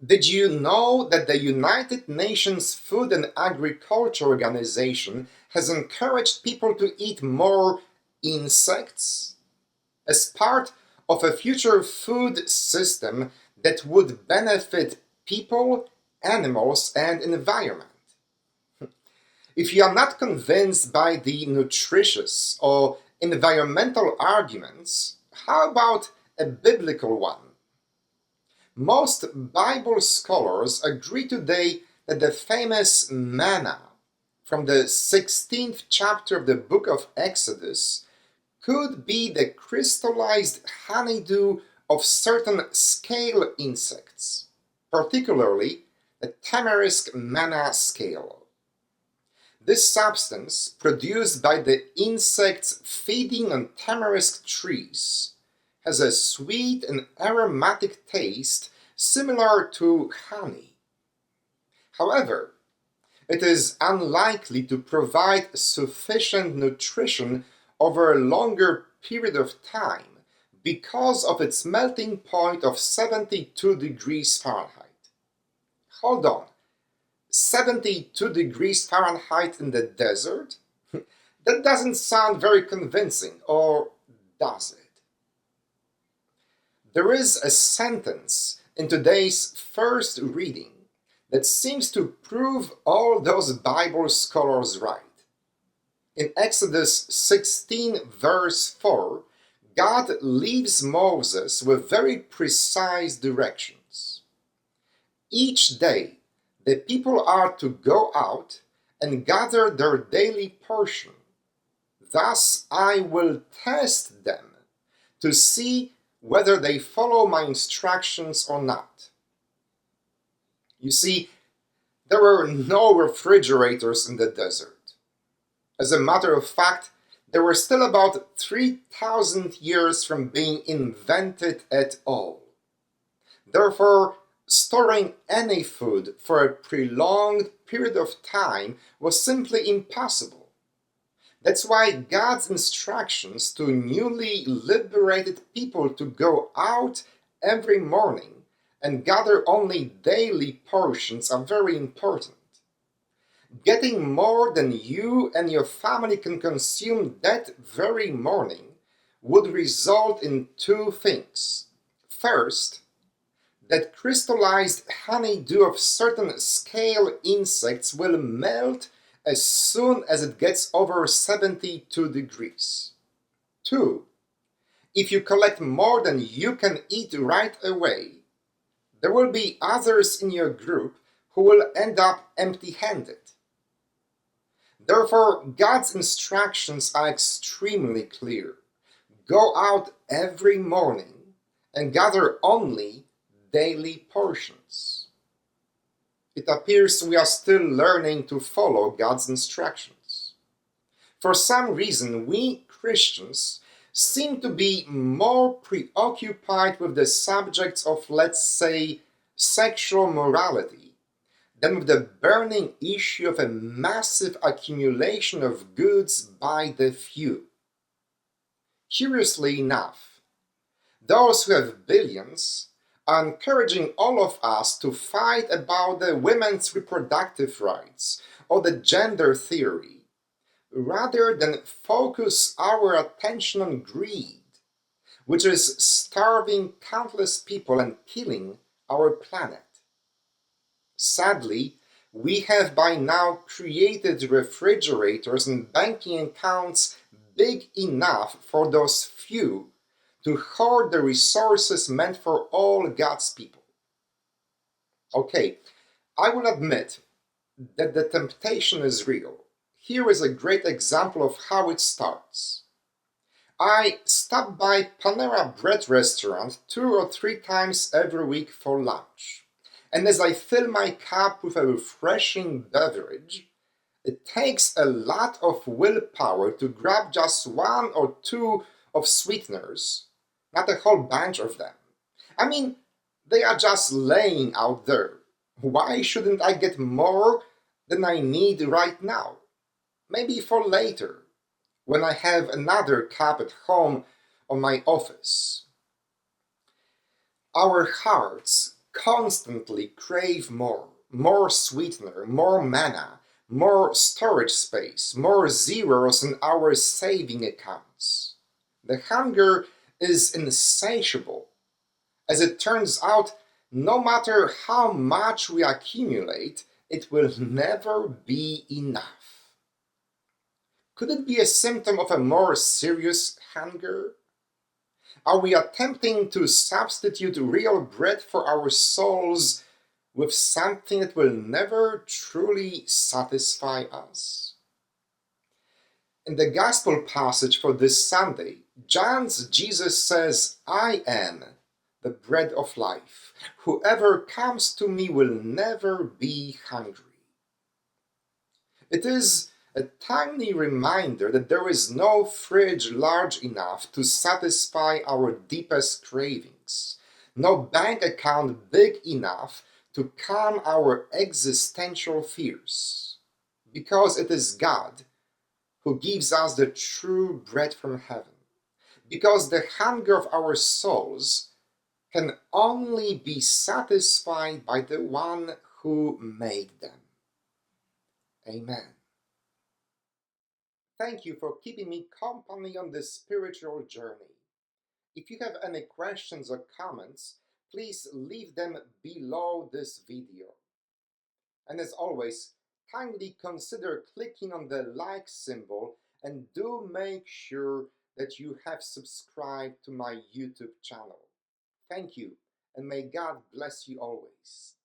Did you know that the United Nations Food and Agriculture Organization has encouraged people to eat more insects as part of a future food system that would benefit people, animals, and environment? If you are not convinced by the nutritious or environmental arguments, how about a biblical one? Most Bible scholars agree today that the famous manna from the 16th chapter of the book of Exodus could be the crystallized honeydew of certain scale insects, particularly the tamarisk manna scale. This substance, produced by the insects feeding on tamarisk trees, has a sweet and aromatic taste similar to honey. However, it is unlikely to provide sufficient nutrition over a longer period of time because of its melting point of 72 degrees Fahrenheit. Hold on, 72 degrees Fahrenheit in the desert? That doesn't sound very convincing, or does it? There is a sentence in today's first reading that seems to prove all those Bible scholars right. In Exodus 16, verse 4, God leaves Moses with very precise directions. Each day, the people are to go out and gather their daily portion. Thus I will test them to see whether they follow my instructions or not. You see, there were no refrigerators in the desert. As a matter of fact, they were still about 3,000 years from being invented at all. Therefore, storing any food for a prolonged period of time was simply impossible. That's why God's instructions to newly liberated people to go out every morning and gather only daily portions are very important. Getting more than you and your family can consume that very morning would result in two things. First, that crystallized honeydew of certain scale insects will melt as soon as it gets over 72 degrees. 2. If you collect more than you can eat right away, there will be others in your group who will end up empty-handed. Therefore, God's instructions are extremely clear. Go out every morning and gather only daily portions. It appears we are still learning to follow God's instructions. For some reason, we Christians seem to be more preoccupied with the subjects of, let's say, sexual morality than with the burning issue of a massive accumulation of goods by the few. Curiously enough, those who have billions are encouraging all of us to fight about the women's reproductive rights or the gender theory, rather than focus our attention on greed, which is starving countless people and killing our planet. Sadly, we have by now created refrigerators and banking accounts big enough for those few to hoard the resources meant for all God's people. Okay, I will admit that the temptation is real. Here is a great example of how it starts. I stop by Panera Bread restaurant 2 or 3 times every week for lunch. And as I fill my cup with a refreshing beverage, it takes a lot of willpower to grab just 1 or 2 of sweeteners, not a whole bunch of them. I mean, they are just laying out there. Why shouldn't I get more than I need right now? Maybe for later, when I have another cup at home or my office. Our hearts constantly crave more, more sweetener, more manna, more storage space, more zeros in our saving accounts. The hunger is insatiable. As it turns out, no matter how much we accumulate, it will never be enough. Could it be a symptom of a more serious hunger? Are we attempting to substitute real bread for our souls with something that will never truly satisfy us? In the Gospel passage for this Sunday, John's Jesus says, "I am the bread of life. Whoever comes to me will never be hungry." It is a timely reminder that there is no fridge large enough to satisfy our deepest cravings, no bank account big enough to calm our existential fears, because it is God who gives us the true bread from heaven, because the hunger of our souls can only be satisfied by the one who made them. Amen. Thank you for keeping me company on this spiritual journey. If you have any questions or comments, please leave them below this video. And as always, kindly consider clicking on the like symbol and do make sure that you have subscribed to my YouTube channel. Thank you, and may God bless you always.